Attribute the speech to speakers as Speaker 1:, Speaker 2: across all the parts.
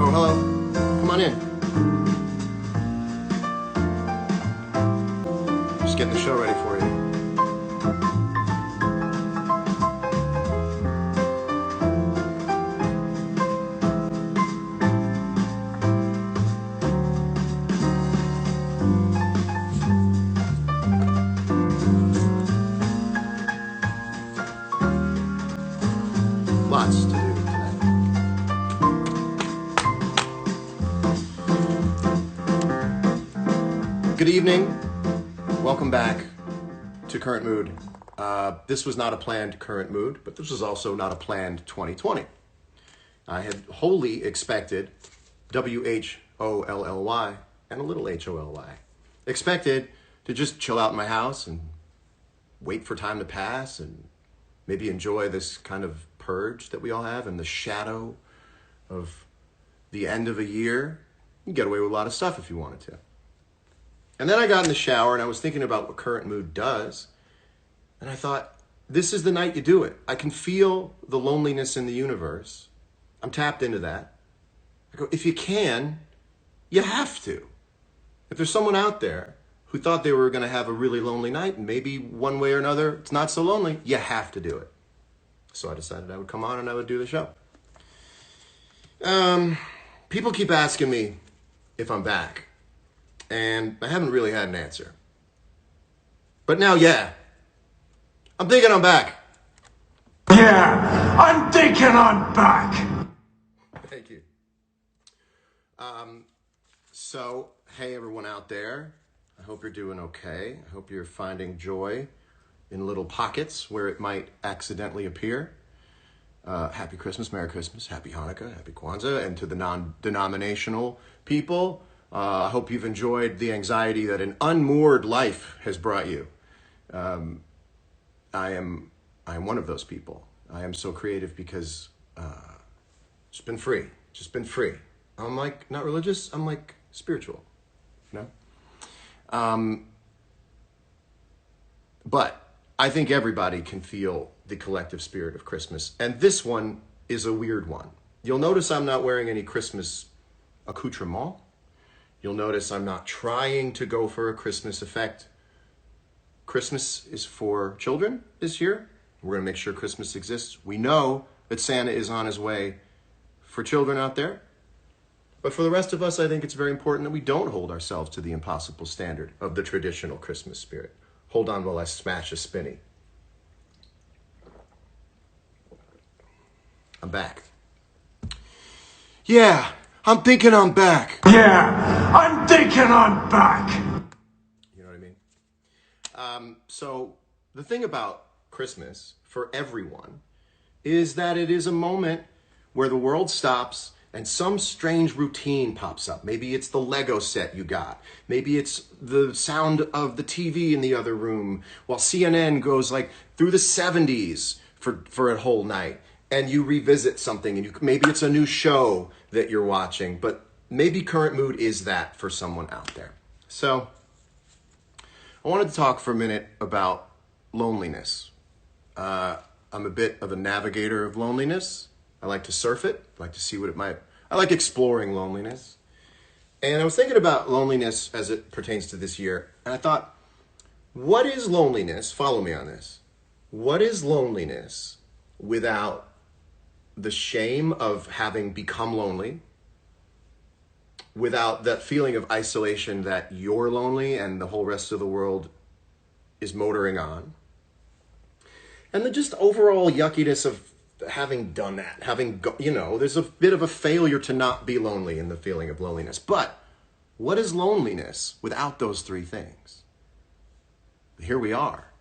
Speaker 1: Oh, hello. Come on in. Just getting the show ready for you. Lots to do tonight. Good evening. Welcome back to Current Mood. This was not a planned Current Mood, but this was also not a planned 2020. I had wholly expected WHOLLY and a little HOLY. Expected to just chill out in my house and wait for time to pass and maybe enjoy this kind of purge that we all have in the shadow of the end of a year. You get away with a lot of stuff if you wanted to. And then I got in the shower and I was thinking about what Current Mood does. And I thought, this is the night you do it. I can feel the loneliness in the universe. I'm tapped into that. I go, if you can, you have to. If there's someone out there who thought they were going to have a really lonely night, and maybe one way or another it's not so lonely, you have to do it. So I decided I would come on and I would do the show. People keep asking me if I'm back, and I haven't really had an answer. But now, yeah, I'm thinking I'm back.
Speaker 2: Yeah, I'm thinking I'm back.
Speaker 1: Thank you. So, hey everyone out there. I hope you're doing okay. I hope you're finding joy in little pockets where it might accidentally appear. Happy Christmas, Merry Christmas, Happy Hanukkah, Happy Kwanzaa, and to the non-denominational people, I hope you've enjoyed the anxiety that an unmoored life has brought you. I am one of those people. I am so creative because it's been free. Just been free. I'm like not religious. I'm like spiritual. You know. But I think everybody can feel the collective spirit of Christmas, and this one is a weird one. You'll notice I'm not wearing any Christmas accoutrement. You'll notice I'm not trying to go for a Christmas effect. Christmas is for children this year. We're going to make sure Christmas exists. We know that Santa is on his way for children out there. But for the rest of us, I think it's very important that we don't hold ourselves to the impossible standard of the traditional Christmas spirit. Hold on while I smash a spinny. I'm back. Yeah, I'm thinking I'm back.
Speaker 2: Yeah, I'm thinking I'm back.
Speaker 1: You know what I mean? So the thing about Christmas for everyone is that it is a moment where the world stops and some strange routine pops up. Maybe it's the Lego set you got. Maybe it's the sound of the TV in the other room while CNN goes like through the 70s for a whole night. And you revisit something, and maybe it's a new show that you're watching, but maybe Current Mood is that for someone out there. So I wanted to talk for a minute about loneliness. I'm a bit of a navigator of loneliness. I like to surf it. I like to see what it might. I like exploring loneliness. And I was thinking about loneliness as it pertains to this year. And I thought, what is loneliness? Follow me on this. What is loneliness without the shame of having become lonely, without that feeling of isolation that you're lonely and the whole rest of the world is motoring on, and the just overall yuckiness of having done that, there's a bit of a failure to not be lonely in the feeling of loneliness. But what is loneliness without those three things? Here we are.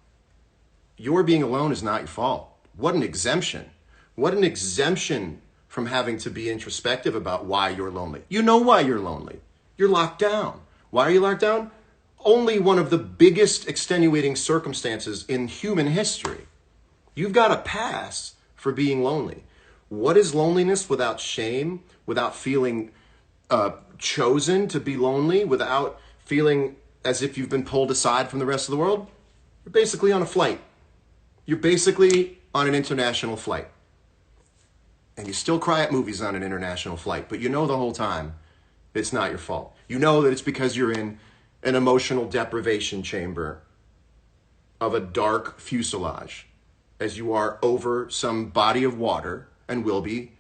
Speaker 1: Your being alone is not your fault. What an exemption. What an exemption from having to be introspective about why you're lonely. You know why you're lonely. You're locked down. Why are you locked down? Only one of the biggest extenuating circumstances in human history. You've got a pass for being lonely. What is loneliness without shame, without feeling chosen to be lonely, without feeling as if you've been pulled aside from the rest of the world? You're basically on a flight. You're basically on an international flight. and you still cry at movies on an international flight, but you know the whole time it's not your fault. You know that it's because you're in an emotional deprivation chamber of a dark fuselage as you are over some body of water and will be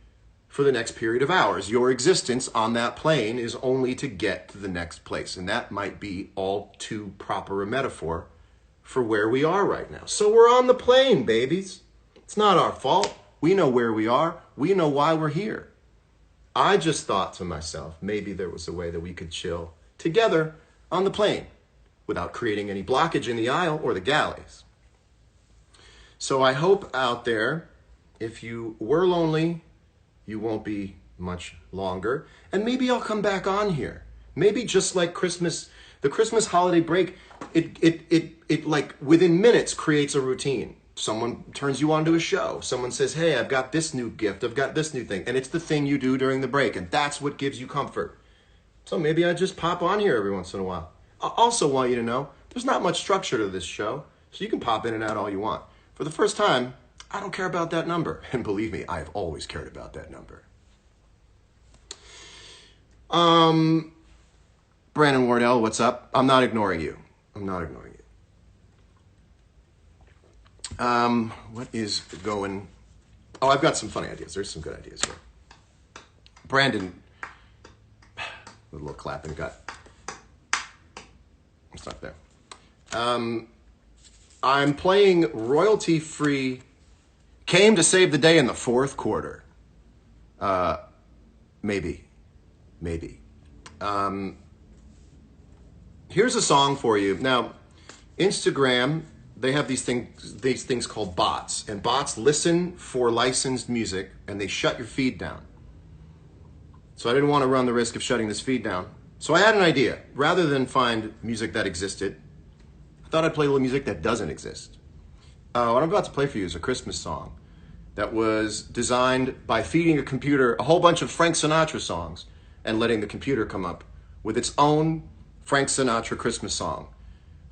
Speaker 1: for the next period of hours. Your existence on that plane is only to get to the next place. And that might be all too proper a metaphor for where we are right now. So we're on the plane, babies. It's not our fault. We know where we are. We know why we're here. I just thought to myself, maybe there was a way that we could chill together on the plane without creating any blockage in the aisle or the galleys. So I hope out there, if you were lonely, you won't be much longer. And maybe I'll come back on here. Maybe just like Christmas, the Christmas holiday break, it like within minutes creates a routine. Someone turns you on to a show. Someone says, hey, I've got this new gift. I've got this new thing. And it's the thing you do during the break. And that's what gives you comfort. So maybe I just pop on here every once in a while. I also want you to know there's not much structure to this show. So you can pop in and out all you want. For the first time, I don't care about that number. And believe me, I have always cared about that number. Brandon Wardell, what's up? I'm not ignoring you. I'm not ignoring you. What is going... Oh, I've got some funny ideas. There's some good ideas here. Brandon, with a little clap in the gut. It's not there. I'm playing royalty-free Came to Save the Day in the fourth quarter. Maybe. Here's a song for you. Now, Instagram, they have these things called bots. And bots listen for licensed music, and they shut your feed down. So I didn't want to run the risk of shutting this feed down. So I had an idea. Rather than find music that existed, I thought I'd play a little music that doesn't exist. What I'm about to play for you is a Christmas song that was designed by feeding a computer a whole bunch of Frank Sinatra songs and letting the computer come up with its own Frank Sinatra Christmas song.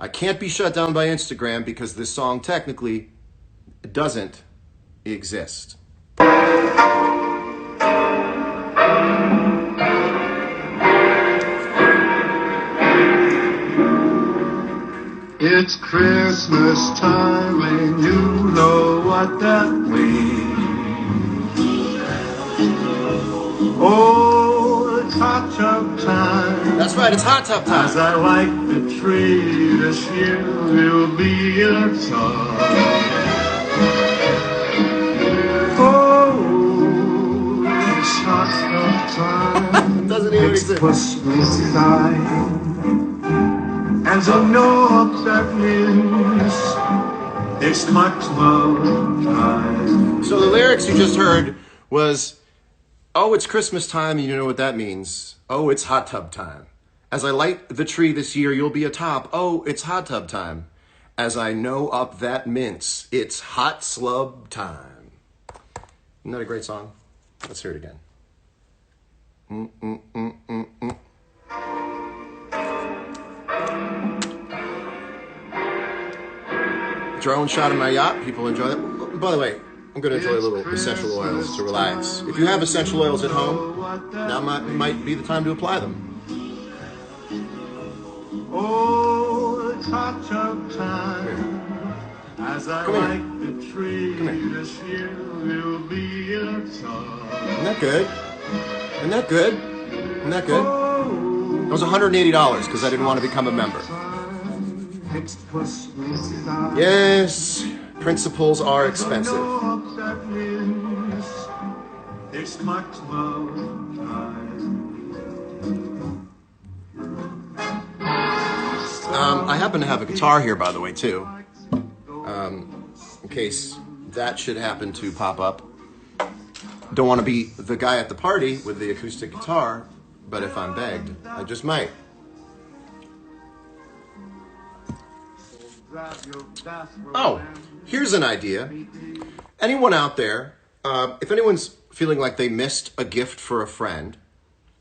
Speaker 1: I can't be shut down by Instagram because this song technically doesn't exist.
Speaker 3: It's Christmas time and you know what that means. Oh, it's hot tub time.
Speaker 1: That's right, it's hot tub time.
Speaker 3: As I light the tree this year, will be in a tub. Oh, it's hot tub time.
Speaker 1: Doesn't even
Speaker 3: It's
Speaker 1: exist.
Speaker 3: Christmas time. And I know what that means. It's Christmas time.
Speaker 1: So the lyrics you just heard was, oh, it's Christmas time, and you know what that means. Oh, it's hot tub time. As I light the tree this year, you'll be atop. Oh, it's hot tub time. As I know up that mince, it's hot slub time. Isn't that a great song? Let's hear it again. Drone shot of my yacht. People enjoy that. By the way, I'm going to enjoy a little essential oils to relax. If you have essential oils at home, now might be the time to apply them.
Speaker 3: Oh, it's hot tub time. As I
Speaker 1: Come here.
Speaker 3: light the tree
Speaker 1: Come here.
Speaker 3: this year, will be in a tub.
Speaker 1: Isn't that good? Isn't that good? Isn't that good?
Speaker 3: Oh,
Speaker 1: It was $180 because I didn't want to become a member.
Speaker 3: it's Christmas time.
Speaker 1: Yes, principles are expensive.
Speaker 3: I know what that means. It's Christmas time.
Speaker 1: I happen to have a guitar here, by the way, too. In case that should happen to pop up. Don't want to be the guy at the party with the acoustic guitar, but if I'm begged, I just might. Oh, here's an idea. Anyone out there, if anyone's feeling like they missed a gift for a friend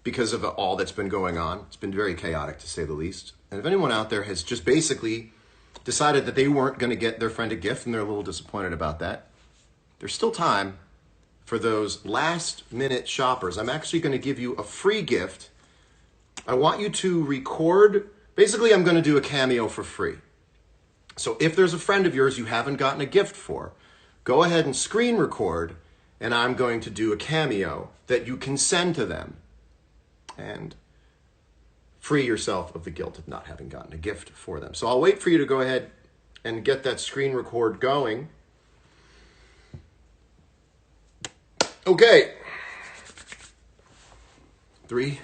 Speaker 1: because of all that's been going on, it's been very chaotic to say the least. And if anyone out there has just basically decided that they weren't going to get their friend a gift and they're a little disappointed about that, there's still time for those last minute shoppers, I'm actually going to give you a free gift. I want you to record. Basically, I'm going to do a Cameo for free. So if there's a friend of yours you haven't gotten a gift for, go ahead and screen record, and I'm going to do a Cameo that you can send to them. And free yourself of the guilt of not having gotten a gift for them. So I'll wait for you to go ahead and get that screen record going. Okay. 3,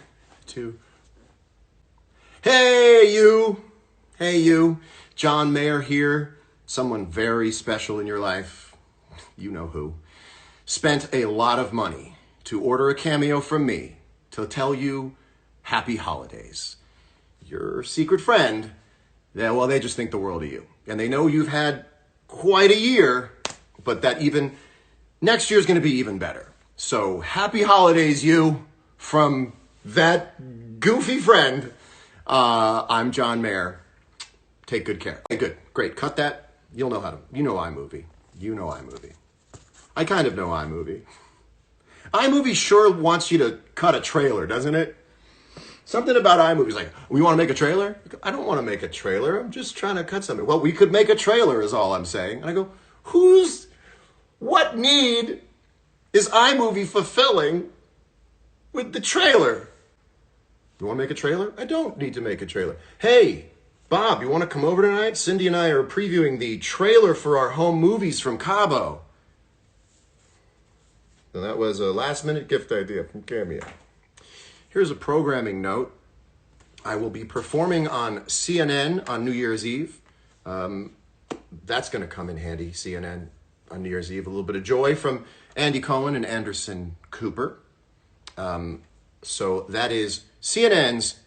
Speaker 1: 2. Hey, you. Hey, you. John Mayer here. Someone very special in your life. You know who. Spent a lot of money to order a Cameo from me to tell you happy holidays. Your secret friend, they just think the world of you. And they know you've had quite a year, but that even next year is going to be even better. So happy holidays, you, from that goofy friend. I'm John Mayer. Take good care. Okay, good. Great. Cut that. You know iMovie. You know iMovie. I kind of know iMovie. iMovie sure wants you to cut a trailer, doesn't it? Something about iMovie is like, we want to make a trailer? I don't want to make a trailer. I'm just trying to cut something. Well, we could make a trailer is all I'm saying. And I go, what need is iMovie fulfilling with the trailer? You want to make a trailer? I don't need to make a trailer. Hey, Bob, you want to come over tonight? Cindy and I are previewing the trailer for our home movies from Cabo. And that was a last-minute gift idea from Cameo. Here's a programming note. I will be performing on CNN on New Year's Eve. That's going to come in handy, CNN on New Year's Eve. A little bit of joy from Andy Cohen and Anderson Cooper. So that is CNN's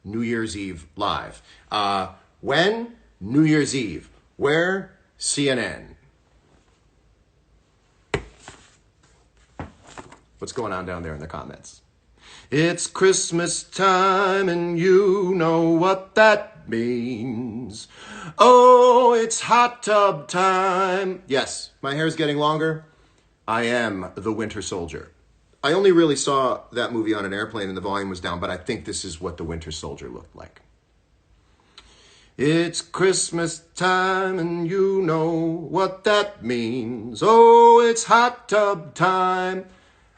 Speaker 1: New Year's Eve Live. When? New Year's Eve. Where? CNN. What's going on down there in the comments? It's Christmas time and you know what that means. Oh, it's hot tub time. Yes, my hair's getting longer. I am the Winter Soldier. I only really saw that movie on an airplane and the volume was down, but I think this is what the Winter Soldier looked like. It's Christmas time and you know what that means. Oh, it's hot tub time.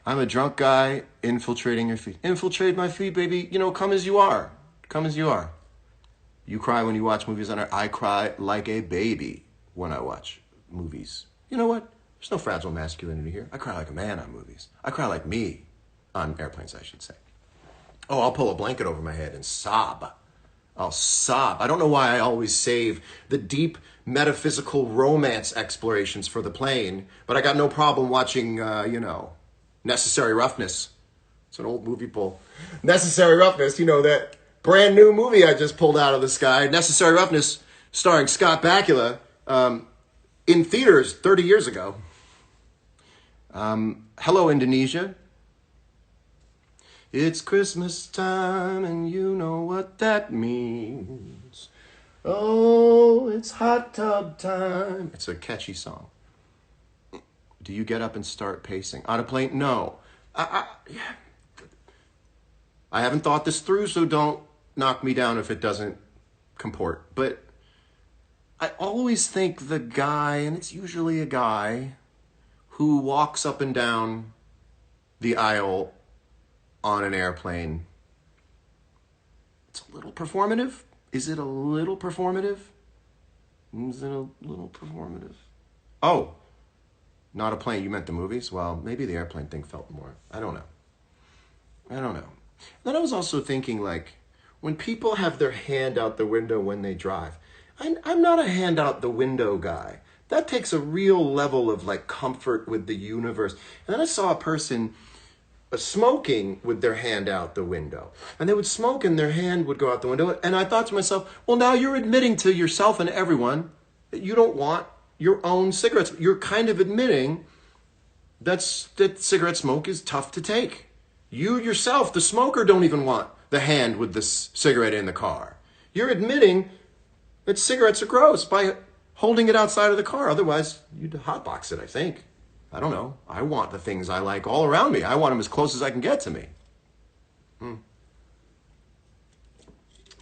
Speaker 1: I'm a drunk guy infiltrating your feet. Infiltrate my feet, baby. Come as you are. Come as you are. You cry when you watch movies on air. I cry like a baby when I watch movies. You know what? There's no fragile masculinity here. I cry like a man on movies. I cry like me on airplanes, I should say. Oh, I'll pull a blanket over my head and sob. I'll sob. I don't know why I always save the deep metaphysical romance explorations for the plane, but I got no problem watching, Necessary Roughness. It's an old movie pull. Necessary Roughness, that brand new movie I just pulled out of the sky. Necessary Roughness, starring Scott Bakula, in theaters 30 years ago. Hello, Indonesia. It's Christmas time and you know what that means. Oh, it's hot tub time. It's a catchy song. Do you get up and start pacing? On a plane? No. I haven't thought this through, so don't knock me down if it doesn't comport. But I always think the guy, and it's usually a guy, who walks up and down the aisle on an airplane. It's a little performative. Is it a little performative? Is it a little performative? Oh. Not a plane, you meant the movies? Well, maybe the airplane thing felt more. I don't know. Then I was also thinking, when people have their hand out the window when they drive, I'm not a hand out the window guy. That takes a real level of, comfort with the universe. And then I saw a person smoking with their hand out the window. And they would smoke and their hand would go out the window. And I thought to myself, well, now you're admitting to yourself and everyone that you don't want your own cigarettes. You're kind of admitting that cigarette smoke is tough to take. You yourself, the smoker, don't even want the hand with the cigarette in the car. You're admitting that cigarettes are gross by holding it outside of the car. Otherwise, you'd hotbox it, I think. I don't know. I want the things I like all around me. I want them as close as I can get to me.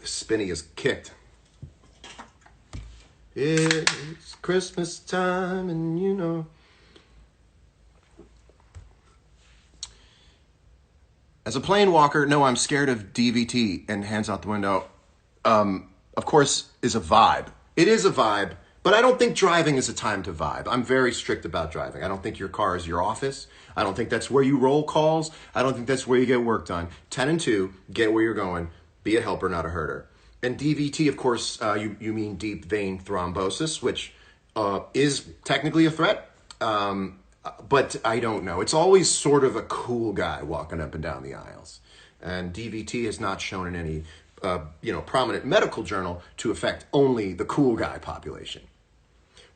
Speaker 1: Spinny is kicked. It's Christmas time and you know. As a plane walker, no, I'm scared of DVT and hands out the window. Of course, is a vibe. It is a vibe, but I don't think driving is a time to vibe. I'm very strict about driving. I don't think your car is your office. I don't think that's where you roll calls. I don't think that's where you get work done. 10 and 2, get where you're going. Be a helper, not a herder. And DVT, of course, you mean deep vein thrombosis, which is technically a threat. But I don't know. It's always sort of a cool guy walking up and down the aisles. And DVT has not shown in any prominent medical journal to affect only the cool guy population.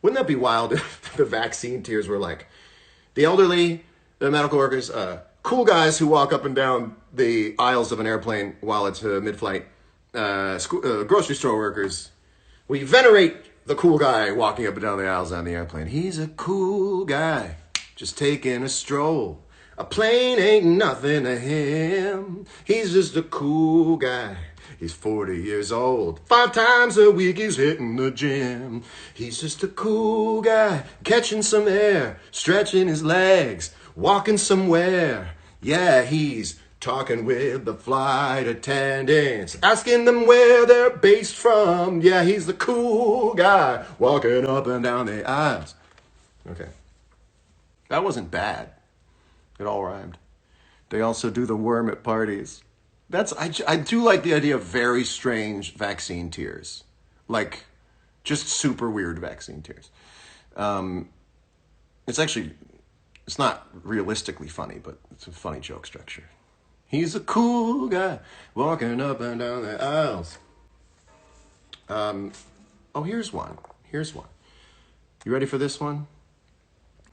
Speaker 1: Wouldn't that be wild if the vaccine tiers were like the elderly, the medical workers, cool guys who walk up and down the aisles of an airplane while it's mid-flight, grocery store workers. We venerate the cool guy walking up and down the aisles on the airplane. He's a cool guy, just taking a stroll. A plane ain't nothing to him. He's just a cool guy. He's 40 years old. 5 times a week he's hitting the gym. He's just a cool guy, catching some air, stretching his legs, walking somewhere. Yeah, he's talking with the flight attendants, asking them where they're based from. Yeah, he's the cool guy, walking up and down the aisles. Okay. That wasn't bad. It all rhymed. They also do the worm at parties. I do like the idea of very strange vaccine tiers. Like, just super weird vaccine tiers. It's not realistically funny, but it's a funny joke structure. He's a cool guy, walking up and down the aisles. Here's one. You ready for this one?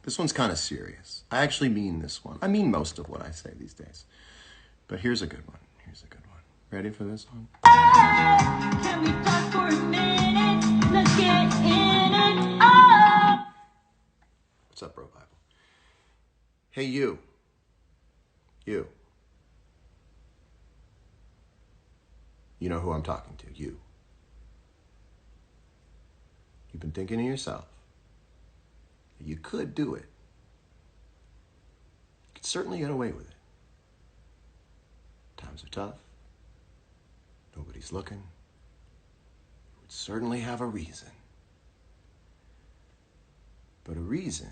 Speaker 1: This one's kind of serious. I actually mean this one. I mean most of what I say these days. But here's a good one. Ready for this one?
Speaker 4: Can we talk for a minute? Let's get in it. Oh!
Speaker 1: What's up, Bro Bible? Hey, you. You. You know who I'm talking to. You. You've been thinking to yourself, you could do it. You could certainly get away with it. Times are tough. Nobody's looking. You would certainly have a reason. But a reason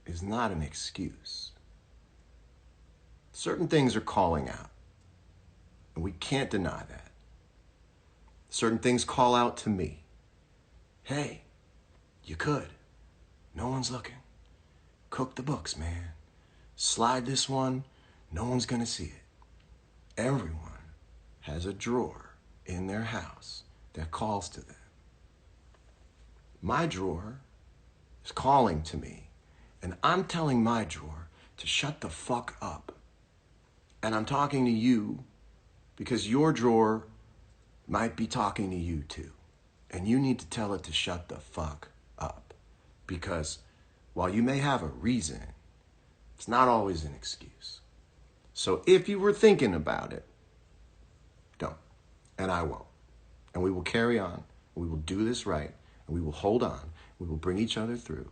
Speaker 1: is not an excuse. Certain things are calling out, and we can't deny that. Certain things call out to me. Hey, you could. No one's looking. Cook the books, man. Slide this one. No one's gonna see it. Everyone has a drawer in their house that calls to them. My drawer is calling to me, and I'm telling my drawer to shut the fuck up. And I'm talking to you because your drawer might be talking to you too. And you need to tell it to shut the fuck up. Because while you may have a reason, it's not always an excuse. So if you were thinking about it, don't. And I won't. And we will carry on. We will do this right. And we will hold on. We will bring each other through.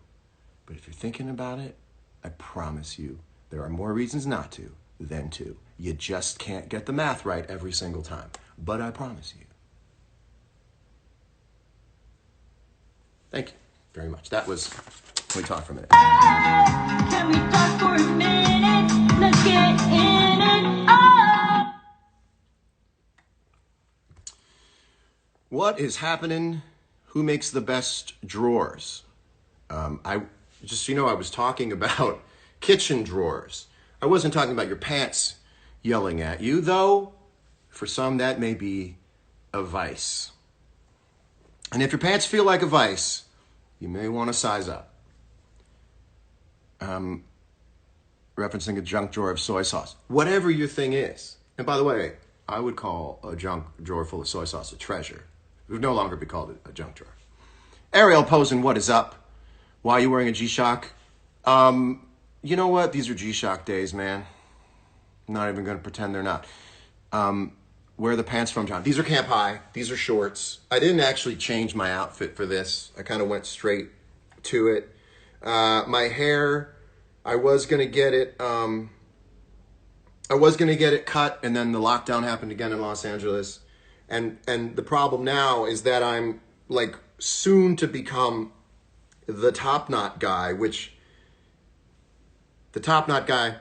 Speaker 1: But if you're thinking about it, I promise you, there are more reasons not to than to. You just can't get the math right every single time. But I promise you. Thank you very much. That was Can We Talk for a Minute?
Speaker 4: Can we talk for a minute? Let's get in it. Oh!
Speaker 1: What is happening? Who makes the best drawers? I was talking about kitchen drawers. I wasn't talking about your pants yelling at you, though for some that may be a vice. And if your pants feel like a vice, you may want to size up. Referencing a junk drawer of soy sauce. Whatever your thing is. And by the way, I would call a junk drawer full of soy sauce a treasure. It would no longer be called a junk drawer. Ariel posing what is up. Why are you wearing a G-Shock You know what? These are G-Shock days, man. I'm not even going to pretend they're not. Where are the pants from, John? These are Camp High. These are shorts. I didn't actually change my outfit for this. I kind of went straight to it. My hair, I was going to get it... I was going to get it cut, and then the lockdown happened again in Los Angeles. And the problem now is that I'm like soon to become the top knot guy, which the top knot guy,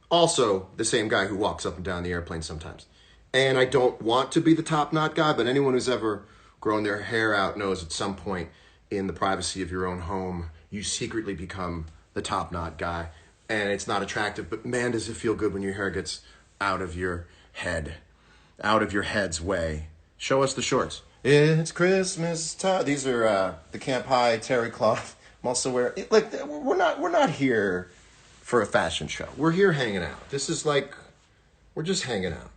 Speaker 1: also the same guy who walks up and down the airplane sometimes. And I don't want to be the top knot guy, but anyone who's ever grown their hair out knows at some point in the privacy of your own home, you secretly become the top knot guy. And it's not attractive, but man, does it feel good when your hair gets out of your head, out of your head's way. Show us the shorts. It's Christmas time. These are the Camp High terry cloth. I'm also wearing, like, we're not here for a fashion show. We're here hanging out. This is like, we're just hanging out.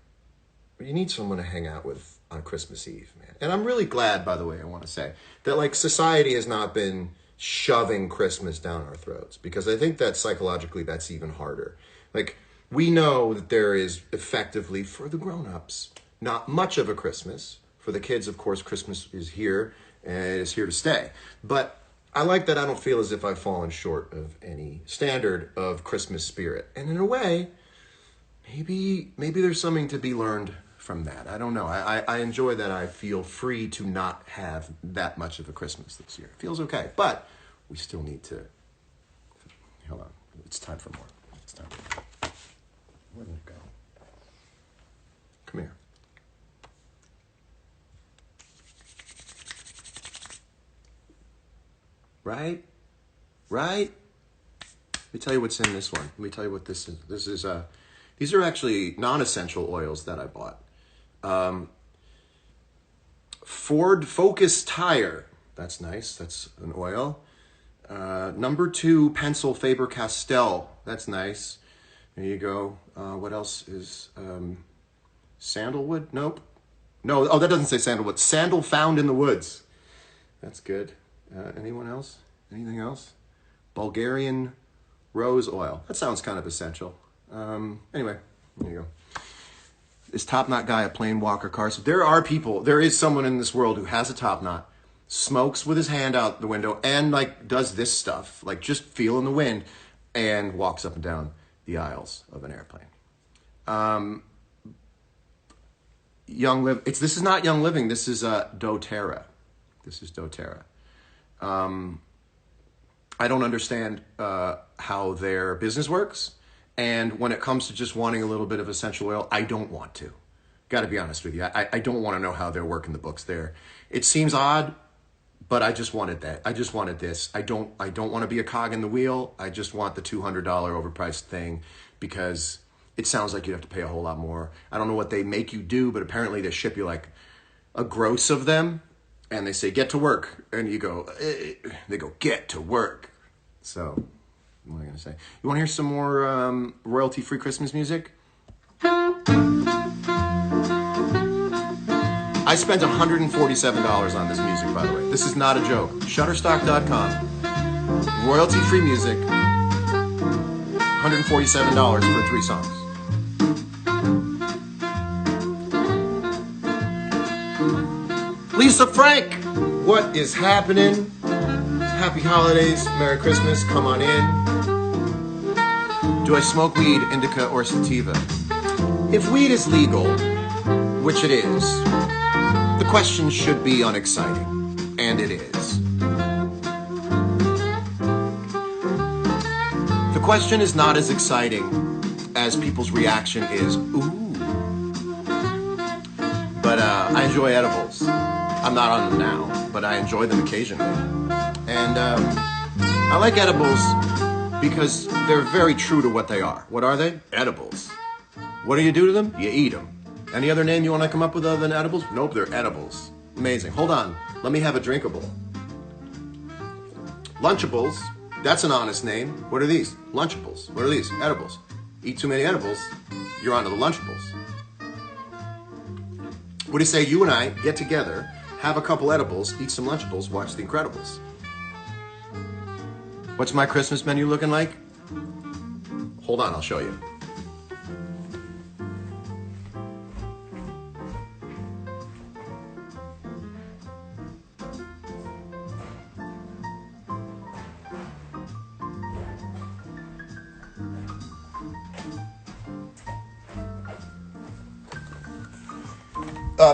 Speaker 1: You need someone to hang out with on Christmas Eve, man. And I'm really glad, by the way, I want to say, that like society has not been shoving Christmas down our throats, because I think that psychologically that's even harder. Like, we know that there is effectively, for the grown-ups, not much of a Christmas. For the kids, of course, Christmas is here and it is here to stay. But I like that I don't feel as if I've fallen short of any standard of Christmas spirit. And in a way, maybe there's something to be learned from that. I don't know. I enjoy that I feel free to not have that much of a Christmas this year. It feels okay. But we still need to... Hold on. It's time for more. It's time for more. Where did it go? Come here. Right? Right? Let me tell you what's in this one. Let me tell you what this is. This is these are actually non-essential oils that I bought. Ford Focus Tire. That's nice. That's an oil. Number 2 Pencil Faber-Castell. That's nice. There you go. What else is sandalwood? Nope. No. Oh, that doesn't say sandalwood. Sandal Found in the Woods. That's good. Anyone else? Anything else? Bulgarian rose oil. That sounds kind of essential. Anyway, there you go. Is top knot guy a plain Walker Carson? There is someone in this world who has a top knot, smokes with his hand out the window, and like does this stuff, like just feeling the wind, and walks up and down the aisles of an airplane. This is not Young Living. This is doTERRA. This is doTERRA. I don't understand how their business works. And when it comes to just wanting a little bit of essential oil, I don't want to. Got to be honest with you. I don't want to know how they're working the books there. It seems odd, but I just wanted that. I just wanted this. I don't want to be a cog in the wheel. I just want the $200 overpriced thing, because it sounds like you'd have to pay a whole lot more. I don't know what they make you do, but apparently they ship you like a gross of them, and they say, get to work. And you go, they go, get to work. So... what am I going to say? You want to hear some more royalty-free Christmas music? I spent $147 on this music, by the way. This is not a joke. Shutterstock.com. Royalty-free music. $147 for 3 songs. Lisa Frank! What is happening? Happy holidays. Merry Christmas. Come on in. Do I smoke weed, indica, or sativa? If weed is legal, which it is, the question should be unexciting, and it is. The question is not as exciting as people's reaction is, ooh. But I enjoy edibles. I'm not on them now, but I enjoy them occasionally. And I like edibles because they're very true to what they are. What are they? Edibles. What do you do to them? You eat them. Any other name you want to come up with other than edibles? Nope, they're edibles. Amazing. Hold on. Let me have a drinkable. Lunchables. That's an honest name. What are these? Lunchables. What are these? Edibles. Eat too many edibles, you're onto the Lunchables. What do you say you and I get together, have a couple edibles, eat some Lunchables, watch The Incredibles? What's my Christmas menu looking like? Hold on, I'll show you.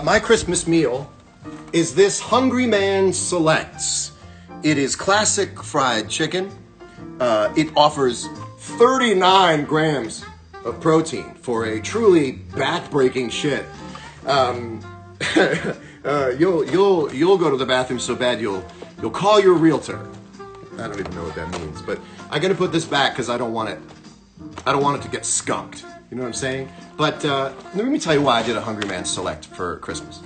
Speaker 1: My Christmas meal is this Hungry Man Selects. It is classic fried chicken. It offers 39 grams of protein for a truly back-breaking shit. You'll go to the bathroom so bad you'll call your realtor. I don't even know what that means, but I'm gonna put this back because I don't want it to get skunked. You know what I'm saying? But let me tell you why I did a Hungry Man Select for Christmas.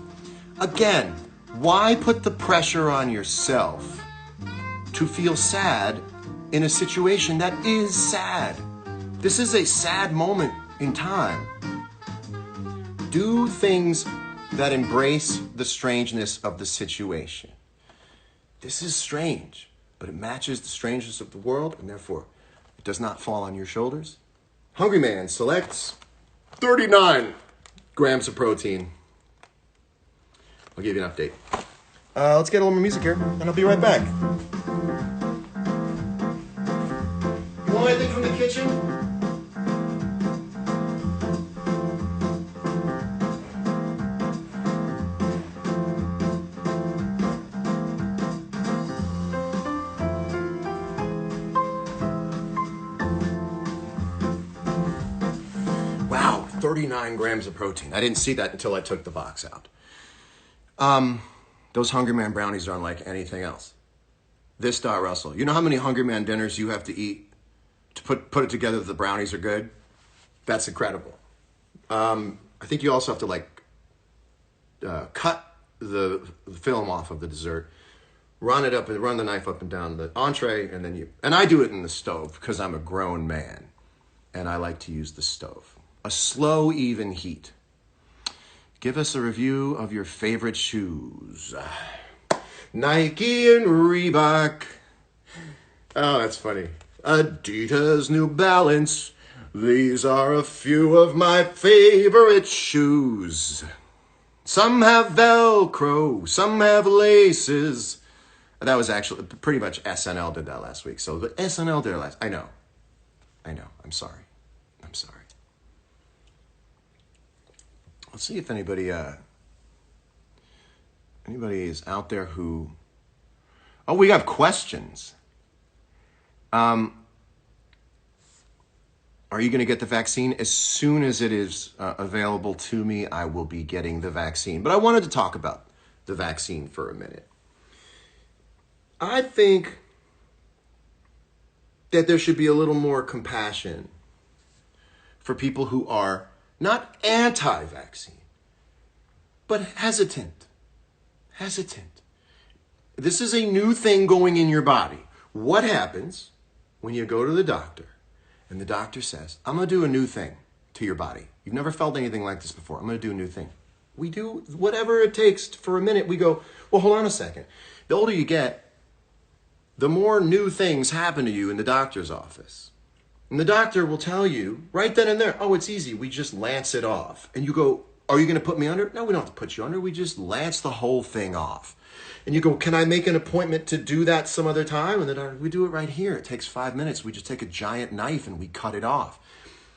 Speaker 1: Again, why put the pressure on yourself to feel sad in a situation that is sad? This is a sad moment in time. Do things that embrace the strangeness of the situation. This is strange, but it matches the strangeness of the world, and therefore it does not fall on your shoulders. Hungry Man selects 39 grams of protein. I'll give you an update. Let's get a little more music here, and I'll be right back. You want anything from the kitchen? Wow, 39 grams of protein. I didn't see that until I took the box out. Those Hungry Man brownies are unlike anything else. This Dot Russell. You know how many Hungry Man dinners you have to eat to put it together that the brownies are good? That's incredible. I think you also have to cut the film off of the dessert, run the knife up and down the entree, and I do it in the stove because I'm a grown man and I like to use the stove. A slow, even heat. Give us a review of your favorite shoes. Nike and Reebok. Oh, that's funny. Adidas, New Balance. These are a few of my favorite shoes. Some have Velcro, some have laces. That was actually pretty much SNL did that last week. So the SNL did it last. I know. I'm sorry. Let's see if anybody is out there who... Oh, we have questions. Are you going to get the vaccine? As soon as it is available to me, I will be getting the vaccine. But I wanted to talk about the vaccine for a minute. I think that there should be a little more compassion for people who are not anti-vaccine, but hesitant. This is a new thing going in your body. What happens when you go to the doctor and the doctor says, I'm going to do a new thing to your body. You've never felt anything like this before. I'm going to do a new thing. We do whatever it takes for a minute. We go, well, hold on a second. The older you get, the more new things happen to you in the doctor's office. And the doctor will tell you right then and there, oh, it's easy. We just lance it off. And you go, are you going to put me under? No, we don't have to put you under. We just lance the whole thing off. And you go, can I make an appointment to do that some other time? And the doctor, we do it right here. It takes 5 minutes. We just take a giant knife and we cut it off.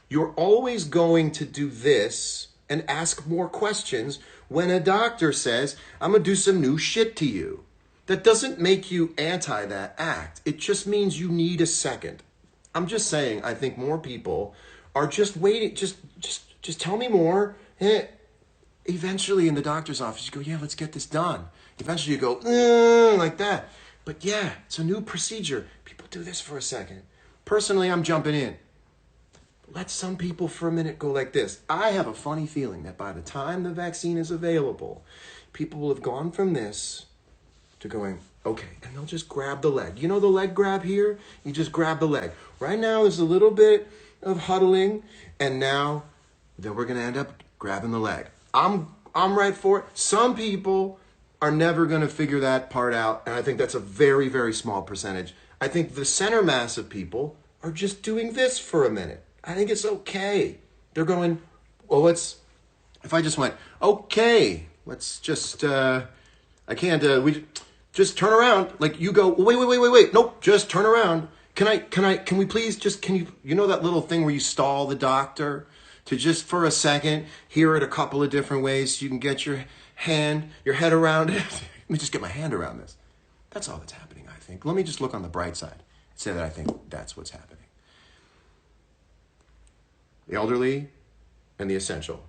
Speaker 1: You're always going to do this and ask more questions when a doctor says, I'm going to do some new shit to you. That doesn't make you anti that act. It just means you need a second. I'm just saying, I think more people are just waiting. Just tell me more. Eventually in the doctor's office, you go, yeah, let's get this done. Eventually you go, like that. But yeah, it's a new procedure. People do this for a second. Personally, I'm jumping in. Let some people for a minute go like this. I have a funny feeling that by the time the vaccine is available, people will have gone from this to going, okay, and they'll just grab the leg. You know the leg grab here? You just grab the leg. Right now there's a little bit of huddling, and now then we're going to end up grabbing the leg. I'm right for it. Some people are never going to figure that part out, and I think that's a very, very small percentage. I think the center mass of people are just doing this for a minute. I think it's okay. They're going, well, if I just went, okay, let's just, I can't, we just turn around. Like you go, wait. Nope, just turn around. Can we please just, you know that little thing where you stall the doctor to just for a second hear it a couple of different ways so you can get your head around it. Let me just get my hand around this. That's all that's happening, I think. Let me just look on the bright side and say that I think that's what's happening. The elderly and the essential.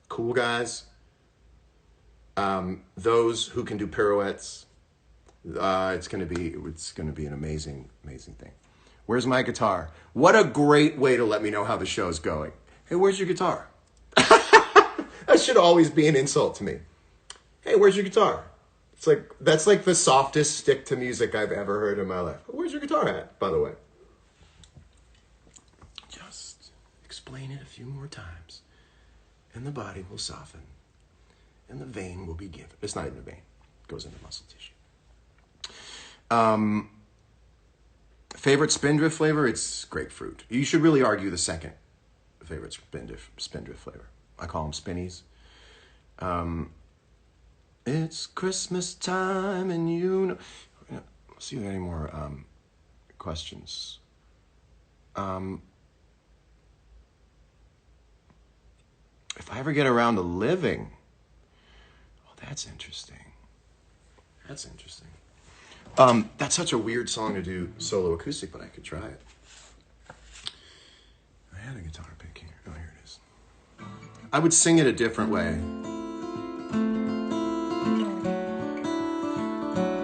Speaker 1: Cool guys. Those who can do pirouettes. It's gonna be an amazing thing. Where's my guitar? What a great way to let me know how the show's going. Hey, where's your guitar? That should always be an insult to me. Hey, where's your guitar? That's like the softest stick to music I've ever heard in my life. Where's your guitar at, by the way? Just explain it a few more times, and the body will soften, and the vein will be given. It's not even a vein. It goes into muscle tissue. Favorite Spindrift flavor? It's grapefruit. You should really argue the second favorite Spindrift flavor. I call them spinnies. It's Christmas time and you know. Let's see if there are any more questions. If I ever get around to living, oh, that's interesting. That's interesting. That's such a weird song to do solo acoustic, but I could try it. I had a guitar pick here. Oh, here it is. I would sing it a different way.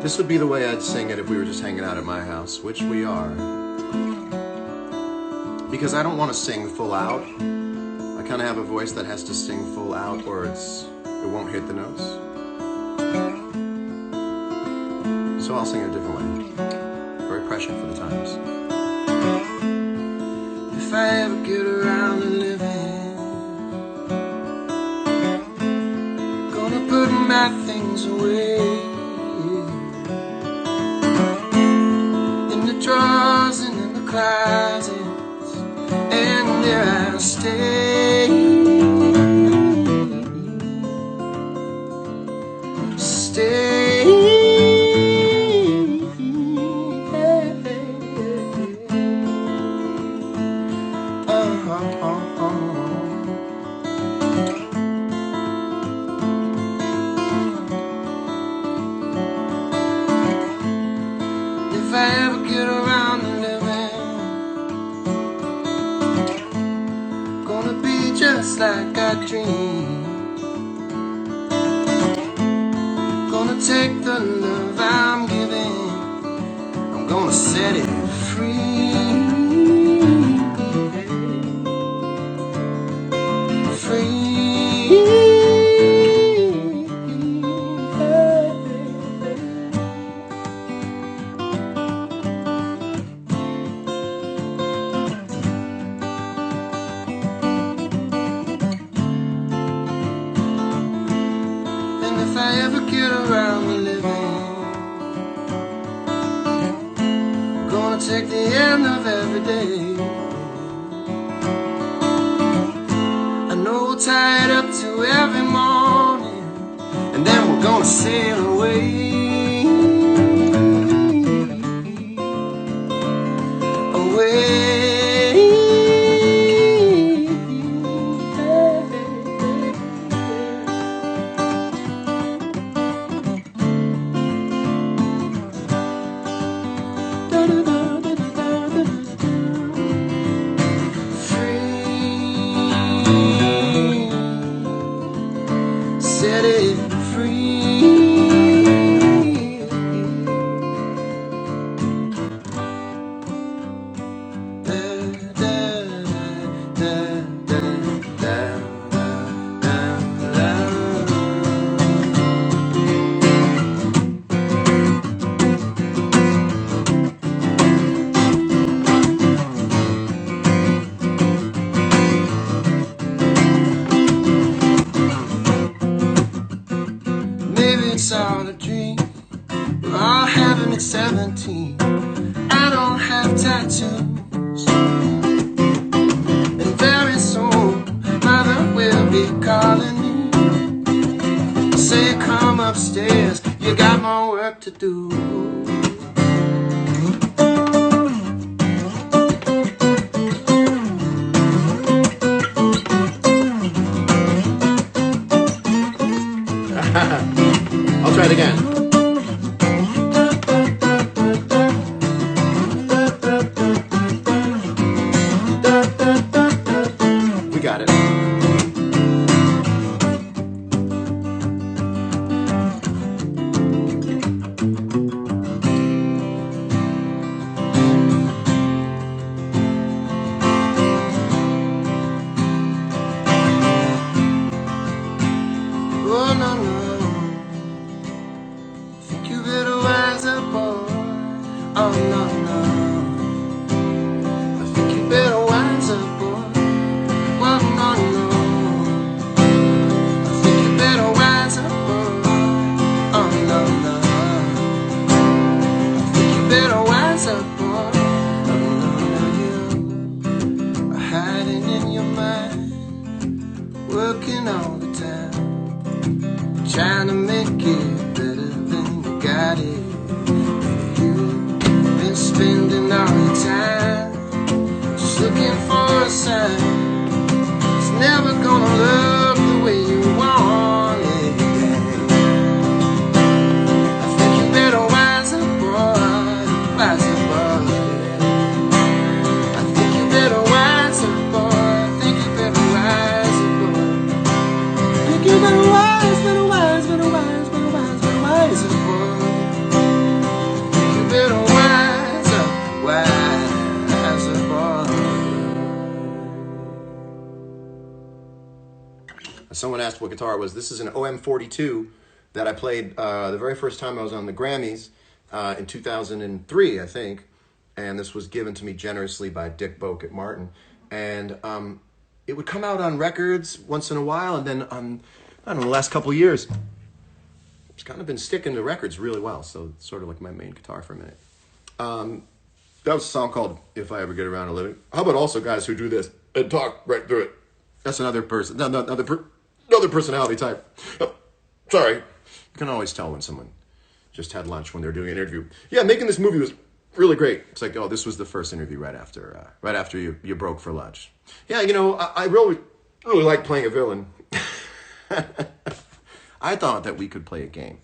Speaker 1: This would be the way I'd sing it if we were just hanging out at my house, which we are. Because I don't want to sing full out. I kind of have a voice that has to sing full out or it won't hit the notes. So I'll sing it a different way. Very prescient for the times. If I ever get around to living, gonna put my things away in the drawers and in the closets, and there I'll stay. If I ever get around to living, gonna be just like I dreamed. Gonna take the love I'm giving, I'm gonna set it free. If I ever get around to living, gonna take the end of every day. I know we'll tie it up to every morning, and then we're gonna sail away. Set it free. Maybe it's all a dream. We're all having at 17. tattoos. And very soon, mother will be calling me. Say, come upstairs, you got more work to do. I'll try it again. We got it. Oh, no, no. Think you better wise up, boy. Oh, no, no. I think you better wise up, boy. Oh, no, no. I think you better wise up, boy. Oh, no, no. I think you better wise up, boy. Oh, no, no. You are hiding in your mind, working all the time, trying to make it better than you got it. You've been spending all your time just looking for a sign. It's never gonna look the way you want it. I think you better wise up, boy. Wise up, boy. I think you better wise up, boy. I think you better wise up, boy. I think you better wise, better wise, better wise, better wise, better wise up, boy. You better wise up, boy. Someone asked what guitar it was. This is an OM42 that I played the very first time I was on the Grammys in 2003, I think. And this was given to me generously by Dick Boak at Martin. And it would come out on records once in a while, and then I don't know, the last couple of years, it's kind of been sticking to records really well. So it's sort of like my main guitar for a minute. That was a song called "If I Ever Get Around to Living." How about also guys who do this and talk right through it? That's another person, another personality type. Oh, sorry, you can always tell when someone just had lunch when they're doing an interview. Yeah, making this movie was really great. It's like, oh, this was the first interview right after you broke for lunch. Yeah, you know, I really like playing a villain. I thought that we could play a game.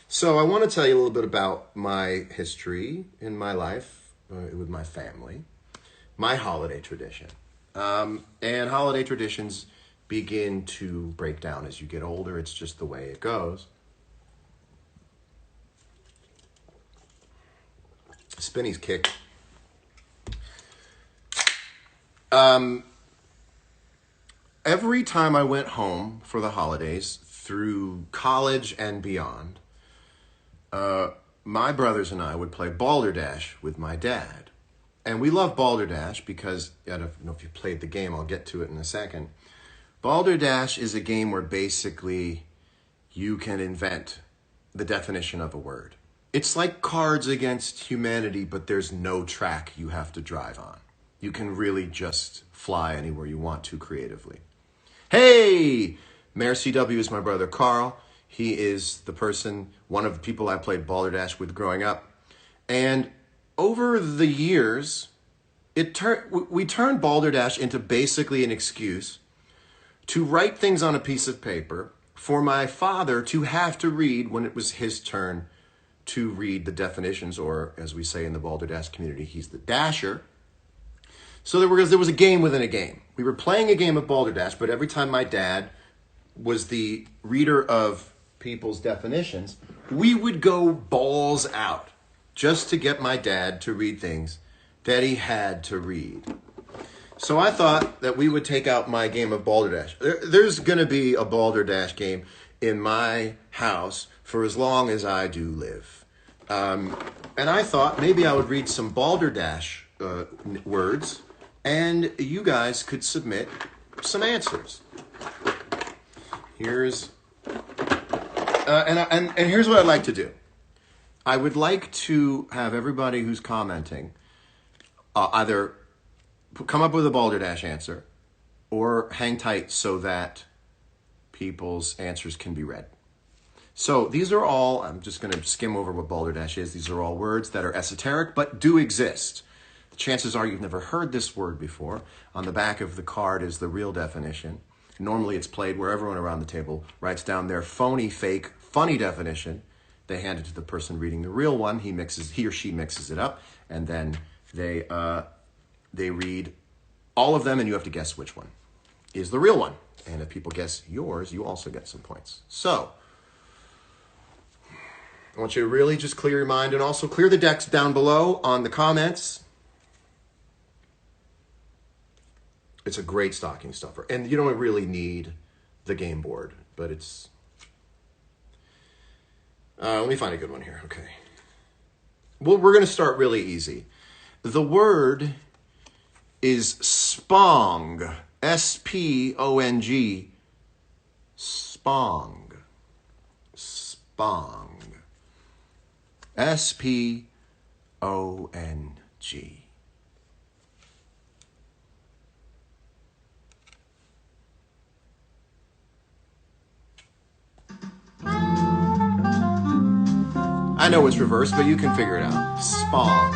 Speaker 1: So I want to tell you a little bit about my history in my life with my family, my holiday tradition. And holiday traditions begin to break down as you get older. It's just the way it goes. Spinny's kick. Every time I went home for the holidays through college and beyond, my brothers and I would play Balderdash with my dad. And we love Balderdash because, I don't know if you played the game, I'll get to it in a second. Balderdash is a game where basically you can invent the definition of a word. It's like Cards Against Humanity, but there's no track you have to drive on. You can really just fly anywhere you want to creatively. Hey! Mayor CW is my brother Carl. He is one of the people I played Balderdash with growing up. And over the years, we turned Balderdash into basically an excuse to write things on a piece of paper for my father to have to read when it was his turn to read the definitions, or as we say in the Balderdash community, he's the dasher. So there was a game within a game. We were playing a game of Balderdash, but every time my dad was the reader of people's definitions, we would go balls out just to get my dad to read things that he had to read. So I thought that we would take out my game of Balderdash. There's going to be a Balderdash game in my house for as long as I do live. And I thought maybe I would read some Balderdash words, and you guys could submit some answers. Here's and here's what I'd like to do. I would like to have everybody who's commenting either come up with a balderdash answer or hang tight so that people's answers can be read. So these are all, I'm just going to skim over what balderdash is. These are all words that are esoteric but do exist. The chances are you've never heard this word before. On the back of the card is the real definition. Normally it's played where everyone around the table writes down their phony, fake, funny definition. They hand it to the person reading the real one. He or she mixes it up, and then they read all of them, and you have to guess which one is the real one. And if people guess yours, you also get some points. So I want you to really just clear your mind and also clear the decks down below on the comments. It's a great stocking stuffer. And you don't really need the game board, but it's... let me find a good one here. Okay. Well, we're going to start really easy. The word is spong. S-P-O-N-G. Spong. Spong. S-P-O-N-G. I know it's reversed, but you can figure it out. Spong.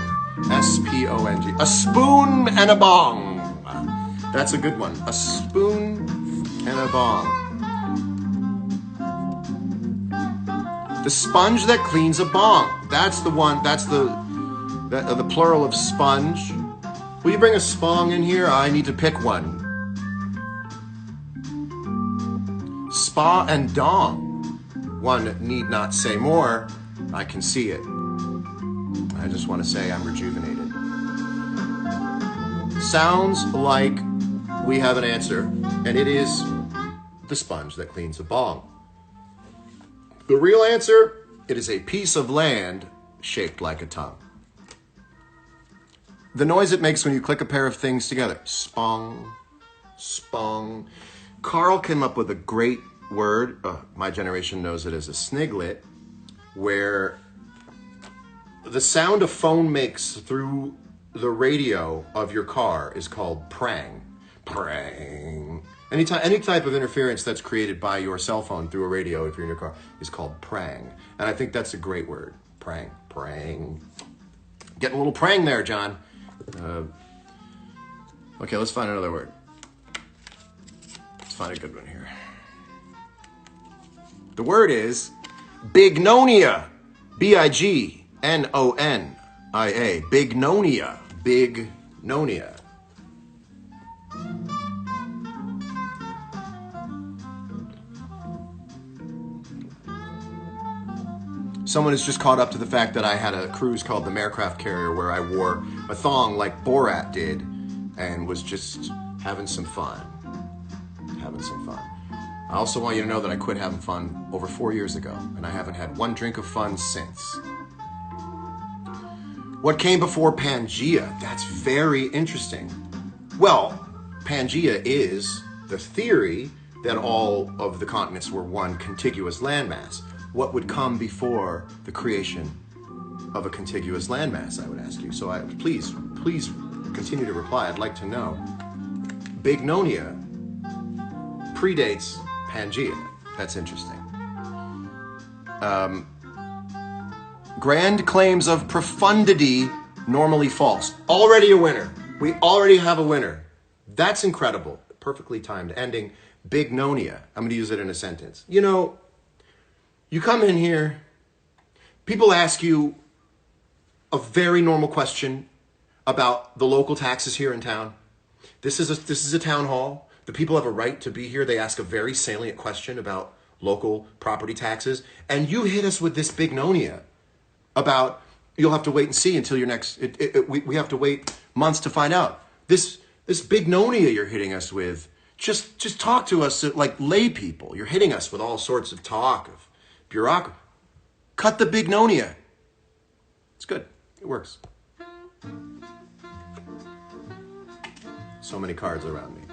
Speaker 1: S-P-O-N-G. A spoon and a bong. That's a good one. A spoon and a bong. The sponge that cleans a bong. That's the one. That's the plural of sponge. Will you bring a spong in here? I need to pick one. Spa and dong. One need not say more. I can see it. I just want to say I'm rejuvenated. Sounds like we have an answer, and it is the sponge that cleans a bong. The real answer, it is a piece of land shaped like a tongue. The noise it makes when you click a pair of things together. Spong, spong. Carl came up with a great word, my generation knows it as a sniglet, where the sound a phone makes through the radio of your car is called prang. Prang. Any type of interference that's created by your cell phone through a radio if you're in your car is called prang. And I think that's a great word. Prang. Prang. Getting a little prang there, John. Okay, let's find another word. Let's find a good one here. The word is bignonia. B-I-G-N-O-N-I-A. Bignonia. Bignonia. Someone is just caught up to the fact that I had a cruise called the Marecraft Carrier where I wore a thong like Borat did and was just having some fun. Having some fun. I also want you to know that I quit having fun over 4 years ago, and I haven't had one drink of fun since. What came before Pangea? That's very interesting. Well, Pangea is the theory that all of the continents were one contiguous landmass. What would come before the creation of a contiguous landmass, I would ask you. So please continue to reply. I'd like to know. Bignonia predates Pangea. That's interesting. Grand claims of profundity normally false. Already a winner. We already have a winner. That's incredible. Perfectly timed ending. Bignonia. I'm going to use it in a sentence. You know, you come in here, people ask you a very normal question about the local taxes here in town. This is a town hall. The people have a right to be here. They ask a very salient question about local property taxes. And you hit us with this bignonia about you'll have to wait and see until your next, we have to wait months to find out. This bignonia you're hitting us with, just talk to us like lay people. You're hitting us with all sorts of talk of bureaucracy. Cut the bignonia. It's good. It works. So many cards around me.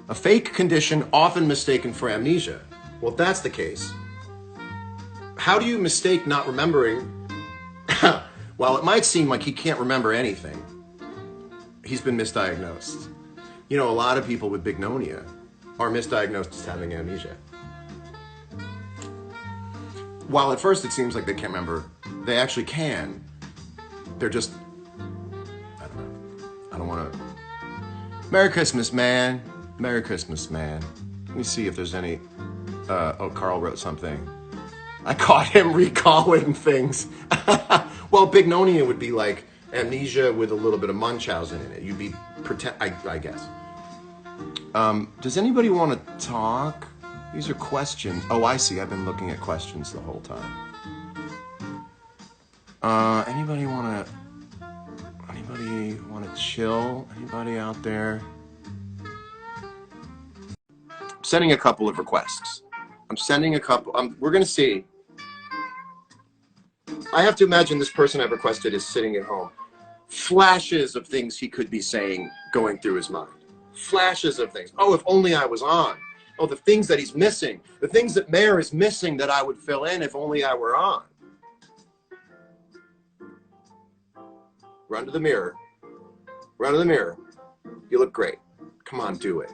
Speaker 1: A fake condition often mistaken for amnesia. Well, if that's the case, how do you mistake not remembering? While it might seem like he can't remember anything, he's been misdiagnosed. You know, a lot of people with bignonia are misdiagnosed as having amnesia. While at first it seems like they can't remember, they actually can. They're just, I don't know. I don't want to. Merry Christmas, man. Merry Christmas, man. Let me see if there's any. Oh, Carl wrote something. I caught him recalling things. Well, bignonia would be like amnesia with a little bit of Munchausen in it. You'd be pretend. I guess. Does anybody want to talk? These are questions. Oh, I see. I've been looking at questions the whole time. Anybody want to chill? Anybody out there? I'm sending a couple of requests. We're going to see. I have to imagine this person I've requested is sitting at home. Flashes of things he could be saying going through his mind. Flashes of things. Oh, if only I was on. Oh, the things that he's missing. The things that Mayor is missing that I would fill in if only I were on. Run to the mirror. Run to the mirror. You look great. Come on, do it.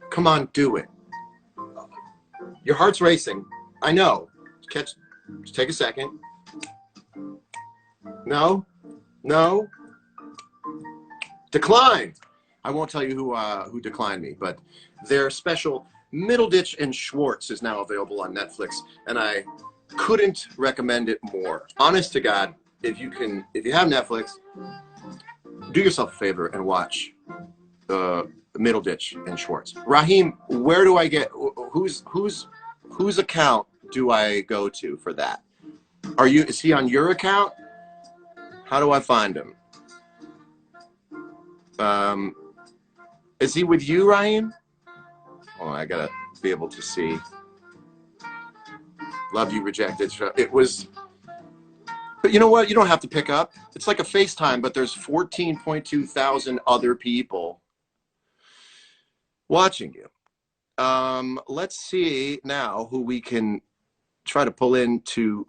Speaker 1: Come on, do it. Your heart's racing. I know. Just take a second. No. No. Declined. I won't tell you who declined me, but their special Middleditch and Schwartz is now available on Netflix, and I couldn't recommend it more. Honest to God, if you have Netflix, do yourself a favor and watch Middleditch and Schwartz. Raheem, where do I get whose account do I go to for that? Is he on your account? How do I find him? Is he with you, Raheem? Oh, I gotta be able to see. Love You Rejected. It was, but you know what? You don't have to pick up. It's like a FaceTime, but there's 14.2 thousand other people watching you. Let's see now who we can try to pull into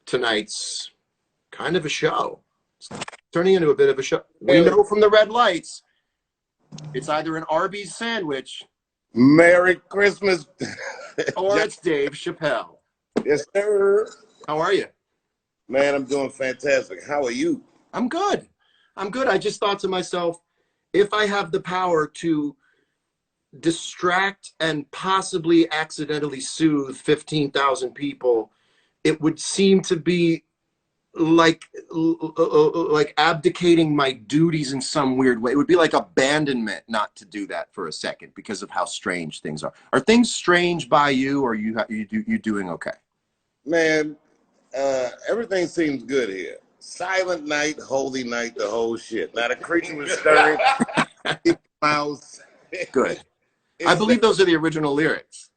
Speaker 1: tonight's kind of a show. It's turning into a bit of a show. We know from the red lights, it's either an Arby's sandwich,
Speaker 5: Merry Christmas.
Speaker 1: or it's Dave Chappelle.
Speaker 5: Yes, sir.
Speaker 1: How are you?
Speaker 5: Man, I'm doing fantastic. How are you?
Speaker 1: I'm good. I'm good. I just thought to myself, if I have the power to distract and possibly accidentally soothe 15,000 people, it would seem to be like abdicating my duties in some weird way. It would be like abandonment not to do that for a second because of how strange things are. Are things strange by you, or you doing okay?
Speaker 5: Man, everything seems good here. Silent night, holy night, the whole shit. Not a creature was stirring. Mouse.
Speaker 1: Good. I believe those are the original lyrics.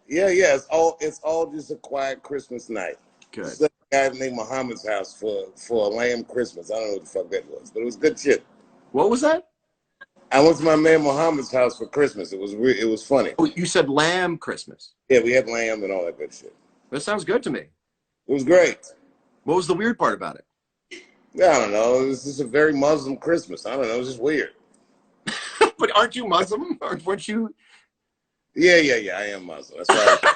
Speaker 5: Yeah. It's all just a quiet Christmas night.
Speaker 1: Good.
Speaker 5: Some guy named Muhammad's house for a lamb Christmas. I don't know what the fuck that was, but it was good shit.
Speaker 1: What was that?
Speaker 5: I went to my man Muhammad's house for Christmas. It was funny.
Speaker 1: Oh, you said lamb Christmas.
Speaker 5: Yeah, we had lamb and all that good shit.
Speaker 1: That sounds good to me.
Speaker 5: It was great.
Speaker 1: What was the weird part about it?
Speaker 5: Yeah, I don't know. It was just a very Muslim Christmas. I don't know. It was just weird.
Speaker 1: But aren't you Muslim? Weren't you?
Speaker 5: Yeah. I am Muslim. That's right.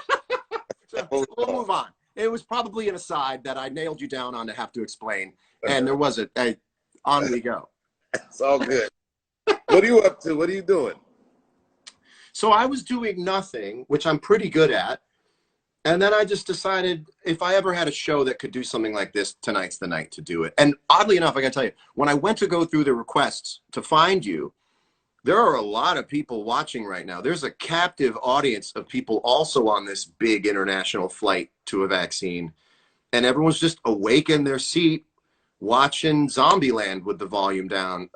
Speaker 1: So we'll move on. It was probably an aside that I nailed you down on to have to explain. And there was on we go.
Speaker 5: It's all good. What are you up to? What are you doing?
Speaker 1: So I was doing nothing, which I'm pretty good at. And then I just decided if I ever had a show that could do something like this, tonight's the night to do it. And oddly enough, I got to tell you, when I went to go through the requests to find you, there are a lot of people watching right now. There's a captive audience of people also on this big international flight to a vaccine. And everyone's just awake in their seat watching Zombieland with the volume down.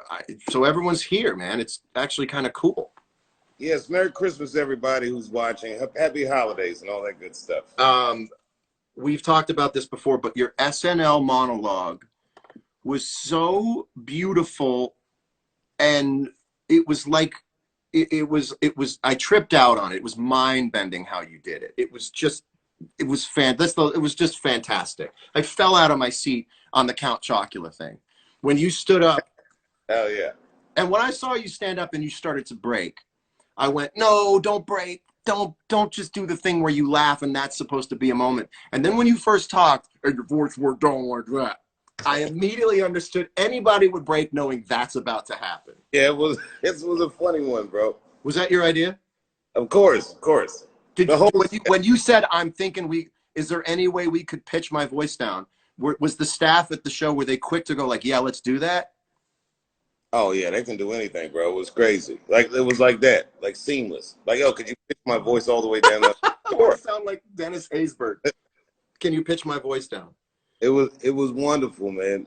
Speaker 1: So everyone's here, man. It's actually kind of cool.
Speaker 5: Yes, Merry Christmas, everybody who's watching. Happy holidays and all that good stuff.
Speaker 1: We've talked about this before, but your SNL monologue was so beautiful, and it was like it was I tripped out on it. It was mind-bending how you did it. It was just it was it was just fantastic. I fell out of my seat on the Count Chocula thing when you stood up.
Speaker 5: Hell yeah.
Speaker 1: And when I saw you stand up and you started to break, I went, no, don't break. Don't just do the thing where you laugh and that's supposed to be a moment. And then when you first talked, and your voice worked on like that, I immediately understood anybody would break knowing that's about to happen.
Speaker 5: Yeah, it was a funny one, bro.
Speaker 1: Was that your idea?
Speaker 5: Of course.
Speaker 1: Did
Speaker 5: The whole
Speaker 1: when you said, I'm thinking is there any way we could pitch my voice down? Was the staff at the show, were they quick to go like, yeah, let's do that?
Speaker 5: Oh yeah, they can do anything, bro. It was crazy. Like it was like that, like seamless. Like, yo, could you pitch my voice all the way down?
Speaker 1: I want to sound like Dennis Haysbert. Can you pitch my voice down?
Speaker 5: It was wonderful, man.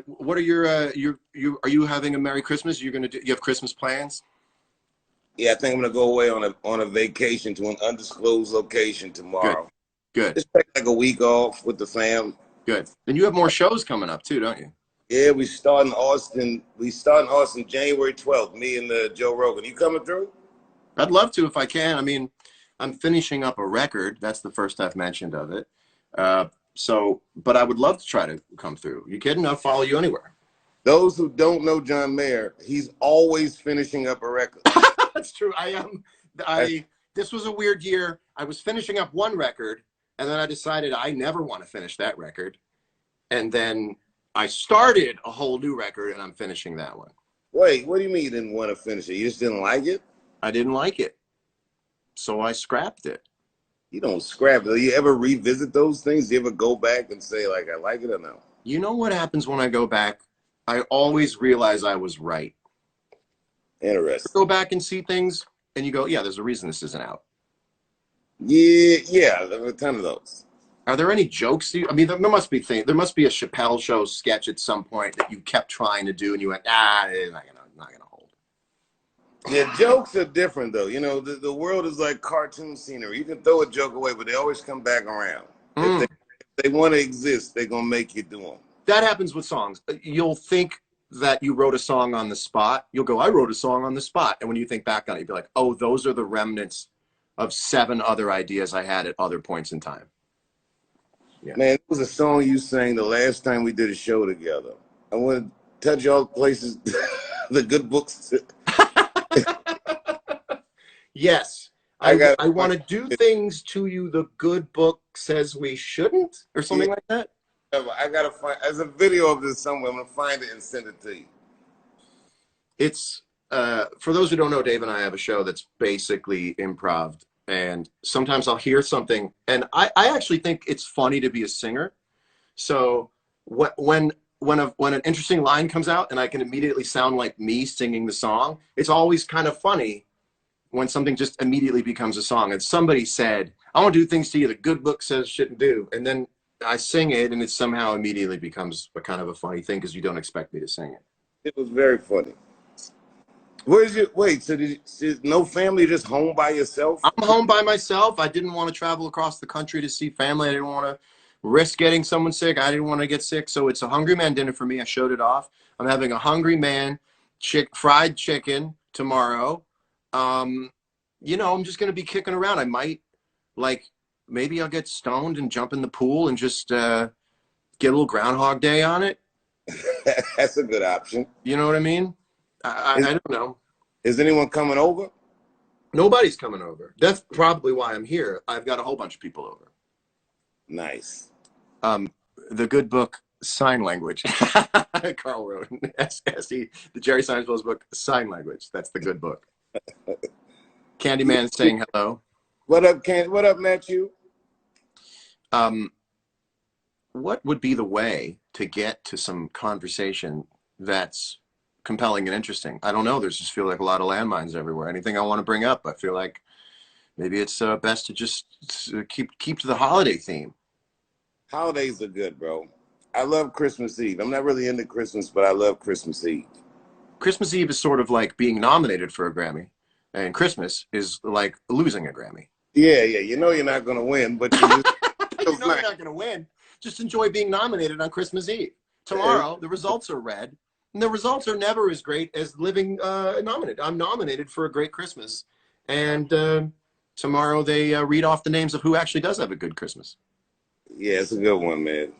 Speaker 1: What are your are you having a Merry Christmas? You have Christmas plans?
Speaker 5: Yeah, I think I'm gonna go away on a vacation to an undisclosed location tomorrow.
Speaker 1: Good.
Speaker 5: Just take like a week off with the fam.
Speaker 1: Good. And you have more shows coming up too, don't you?
Speaker 5: Yeah, we start in Austin. We start in Austin January 12th. Me and Joe Rogan. You coming through?
Speaker 1: I'd love to if I can. I mean, I'm finishing up a record. That's the first I've mentioned of it. But I would love to try to come through. You kidding? I'll follow you anywhere.
Speaker 5: Those who don't know John Mayer, he's always finishing up a record.
Speaker 1: That's true. I am. This was a weird year. I was finishing up one record, and then I decided I never want to finish that record. And then I started a whole new record, and I'm finishing that one.
Speaker 5: Wait, what do you mean you didn't want to finish it? You just didn't like it?
Speaker 1: I didn't like it, so I scrapped it.
Speaker 5: You don't scrap it. Do you ever revisit those things? Do you ever go back and say, like, I like it or no?
Speaker 1: You know what happens when I go back? I always realize I was right.
Speaker 5: Interesting.
Speaker 1: Go back and see things, and you go, yeah, there's a reason this isn't out.
Speaker 5: Yeah, there are a ton of those.
Speaker 1: Are there any jokes? I mean, there must be things. There must be a Chappelle Show sketch at some point that you kept trying to do, and you went, it's not gonna hold.
Speaker 5: Yeah, jokes are different though. You know, the world is like cartoon scenery. You can throw a joke away, but they always come back around. If they want to exist, they're gonna make you do them.
Speaker 1: That happens with songs. You'll think that you wrote a song on the spot. You'll go, I wrote a song on the spot, and when you think back on it, you'll be like, oh, those are the remnants of 7 other ideas I had at other points in time. Yeah.
Speaker 5: Man, it was a song you sang the last time we did a show together. I want to touch all the places, the good books.
Speaker 1: Yes. I want to do things to you the good book says we shouldn't, or something like that.
Speaker 5: I got to find, there's a video of this somewhere. I'm going to find it and send it to you.
Speaker 1: It's, for those who don't know, Dave and I have a show that's basically improv. And sometimes I'll hear something, and I actually think it's funny to be a singer. So when an interesting line comes out and I can immediately sound like me singing the song, it's always kind of funny when something just immediately becomes a song. And somebody said, I want to do things to you the good book says shouldn't do. And then I sing it, and it somehow immediately becomes a kind of a funny thing because you don't expect me to sing it.
Speaker 5: It was very funny. Where's your, wait, so no family, just home by yourself?
Speaker 1: I'm home by myself. I didn't want to travel across the country to see family. I didn't want to risk getting someone sick. I didn't want to get sick. So it's a Hungry Man dinner for me. I showed it off. I'm having a Hungry Man fried chicken tomorrow. You know, I'm just going to be kicking around. I might, like, maybe I'll get stoned and jump in the pool and just get a little Groundhog Day on it.
Speaker 5: That's a good option.
Speaker 1: You know what I mean? I don't know. Is
Speaker 5: anyone coming over?
Speaker 1: Nobody's coming over. That's probably why I'm here. I've got a whole bunch of people over.
Speaker 5: Nice.
Speaker 1: The good book, Sign Language. Carl wrote the Jerry Seinfeld's book, Sign Language. That's the good book. Candyman saying hello.
Speaker 5: What up, What up, Matthew?
Speaker 1: What would be the way to get to some conversation that's compelling and interesting? I don't know. There's just feel like a lot of landmines everywhere. Anything I want to bring up, I feel like maybe it's best to just keep to the holiday theme.
Speaker 5: Holidays are good, bro. I love Christmas Eve. I'm not really into Christmas, but I love Christmas Eve. Christmas
Speaker 1: Eve is sort of like being nominated for a Grammy, and Christmas is like losing a Grammy.
Speaker 5: Yeah. You know you're not going to win, but
Speaker 1: you know you're not going to win. Just enjoy being nominated on Christmas Eve. Tomorrow, the results are read. And the results are never as great as living nominated. I'm nominated for a great Christmas. And tomorrow they read off the names of who actually does have a good Christmas.
Speaker 5: Yeah, it's a good one, man.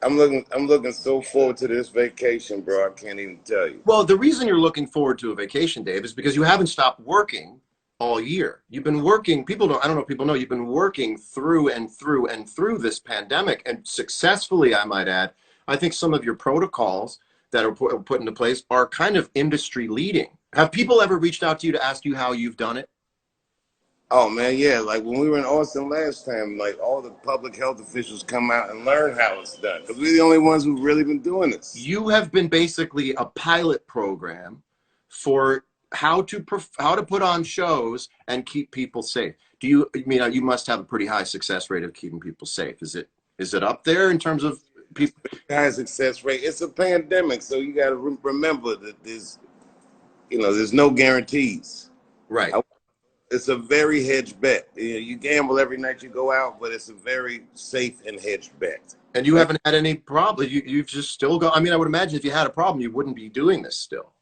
Speaker 5: I'm looking so forward to this vacation, bro. I can't even tell you.
Speaker 1: Well, the reason you're looking forward to a vacation, Dave, is because you haven't stopped working all year. You've been working. I don't know if people know, you've been working through and through and through this pandemic, and successfully, I might add. I think some of your protocols that are put into place are kind of industry leading. Have people ever reached out to you to ask you how you've done it?
Speaker 5: Oh man, yeah. Like when we were in Austin last time, like all the public health officials come out and learn how it's done because we're the only ones who've really been doing this.
Speaker 1: You have been basically a pilot program for how to put on shows and keep people safe. You must have a pretty high success rate of keeping people safe. Is it up there in terms of people?
Speaker 5: High success rate. It's a pandemic, so you got to remember that there's no guarantees.
Speaker 1: Right.
Speaker 5: It's a very hedged bet. You gamble every night you go out, but it's a very safe and hedged bet.
Speaker 1: And you haven't had any problem. You've just still go. I mean, I would imagine if you had a problem, you wouldn't be doing this still.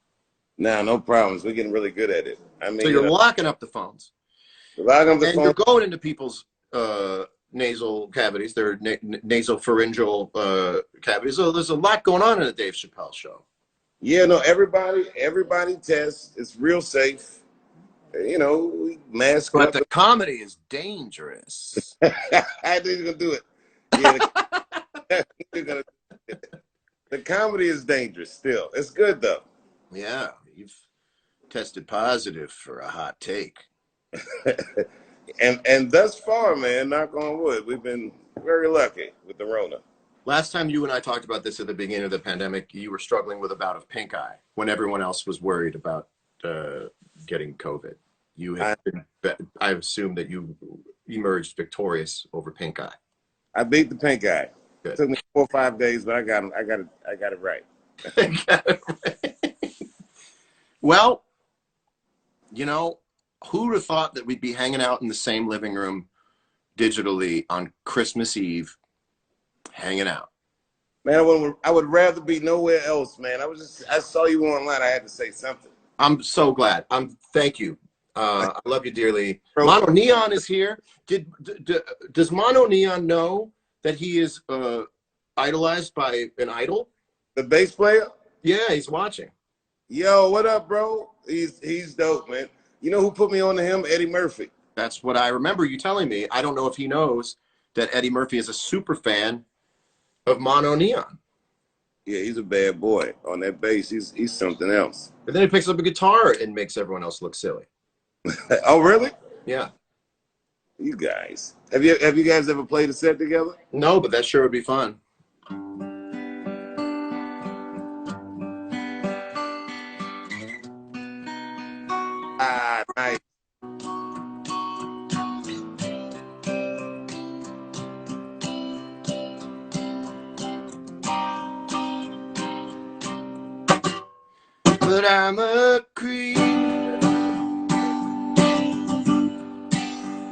Speaker 5: No problems. We're getting really good at it. I mean,
Speaker 1: so you're locking up the phones. You're going into people's nasal cavities, their nasopharyngeal cavities. So there's a lot going on in the Dave Chappelle show.
Speaker 5: Yeah, no, everybody tests. It's real safe. We mask
Speaker 1: but
Speaker 5: up.
Speaker 1: The comedy is dangerous.
Speaker 5: I think you're gonna do it. Yeah, the comedy is dangerous still. It's good though.
Speaker 1: Yeah, you've tested positive for a hot take.
Speaker 5: and thus far, man, knock on wood, we've been very lucky with the Rona.
Speaker 1: Last time you and I talked about this at the beginning of the pandemic, you were struggling with a bout of pink eye when everyone else was worried about getting COVID. I assume that you emerged victorious over pink eye.
Speaker 5: I beat the pink eye.
Speaker 1: Good.
Speaker 5: It took me 4 or 5 days, but I got it right.
Speaker 1: Well, who would have thought that we'd be hanging out in the same living room digitally on Christmas Eve, hanging out?
Speaker 5: Man, I would rather be nowhere else, man. I saw you online. I had to say something.
Speaker 1: I'm so glad. Thank you. I love you dearly. Mono Neon is here. Does Mono Neon know that he is idolized by an idol?
Speaker 5: The bass player?
Speaker 1: Yeah, he's watching.
Speaker 5: Yo, what up, bro? He's dope, man. You know who put me on to him? Eddie Murphy.
Speaker 1: That's what I remember you telling me. I don't know if he knows that Eddie Murphy is a super fan of Mono Neon.
Speaker 5: Yeah, he's a bad boy. On that bass, he's something else.
Speaker 1: And then he picks up a guitar and makes everyone else look silly.
Speaker 5: Oh, really?
Speaker 1: Yeah.
Speaker 5: You guys. Have you guys ever played a set together?
Speaker 1: No, but that sure would be fun.
Speaker 5: Ah, nice.
Speaker 1: But I'm a creep.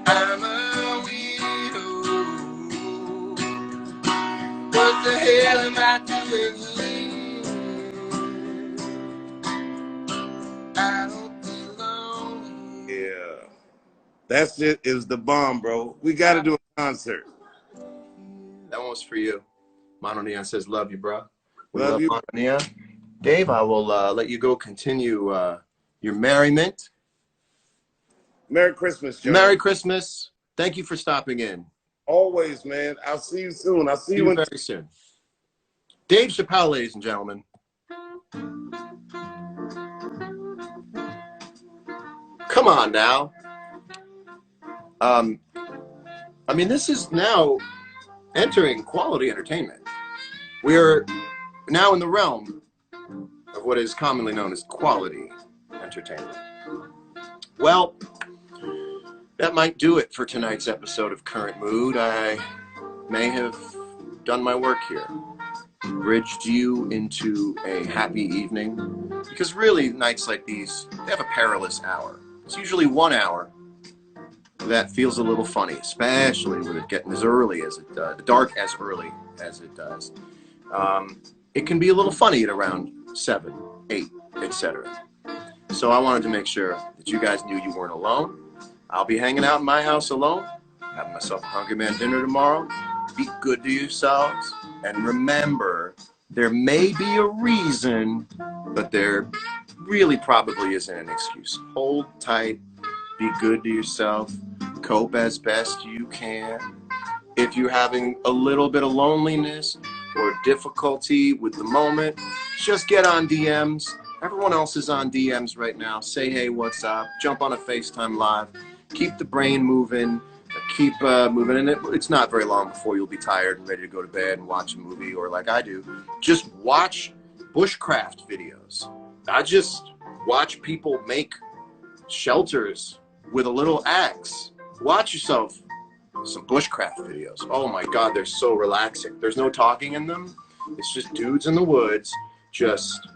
Speaker 1: I'm a weirdo. What the hell am I doing here? I don't belong here.
Speaker 5: Yeah. That's it. Is the bomb, bro. We got to do a concert.
Speaker 1: That one was for you. Mono Neon says, love you, bro. We
Speaker 5: Love you.
Speaker 1: Mono Neon. Dave, I will let you go continue your merriment.
Speaker 5: Merry Christmas, Joe.
Speaker 1: Merry Christmas. Thank you for stopping in.
Speaker 5: Always, man. I'll see you soon. I'll see
Speaker 1: See
Speaker 5: you
Speaker 1: you very soon. Dave Chappelle, ladies and gentlemen. Come on now. I mean, this is now entering quality entertainment. We're now in the realm of what is commonly known as quality entertainment. Well, that might do it for tonight's episode of Current Mood. I may have done my work here, bridged you into a happy evening, because really nights like these, they have a perilous hour. It's usually 1 hour that feels a little funny, especially with it getting as early as it does, dark as early as it does. It can be a little funny at around 7, 8, etc. So I wanted to make sure that you guys knew you weren't alone. I'll be hanging out in my house alone, having myself a Hungry Man dinner tomorrow. Be good to yourselves. And remember, there may be a reason, but there really probably isn't an excuse. Hold tight. Be good to yourself. Cope as best you can. If you're having a little bit of loneliness or difficulty with the moment, just get on DMs. Everyone else is on DMs right now. Say, hey, what's up? Jump on a FaceTime Live. Keep the brain moving. Keep moving. And it's not very long before you'll be tired and ready to go to bed and watch a movie, or like I do, just watch bushcraft videos. I just watch people make shelters with a little axe. Watch yourself some bushcraft videos. Oh my God, they're so relaxing. There's no talking in them. It's just dudes in the woods, just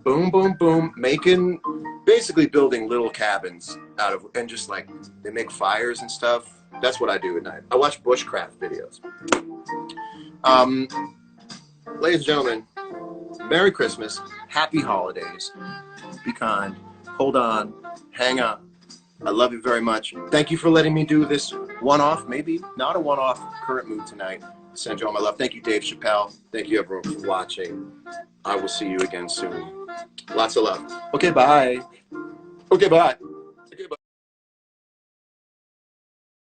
Speaker 1: boom, boom, boom, basically building little cabins out of, and just like, they make fires and stuff. That's what I do at night. I watch bushcraft videos. Ladies and gentlemen, Merry Christmas, Happy Holidays. Be kind, hold on, hang on. I love you very much. Thank you for letting me do this one-off, maybe not a one-off current mood tonight. Send you all my love. Thank you, Dave Chappelle. Thank you, everyone, for watching. I will see you again soon. Lots of love. Okay, bye. Okay, bye.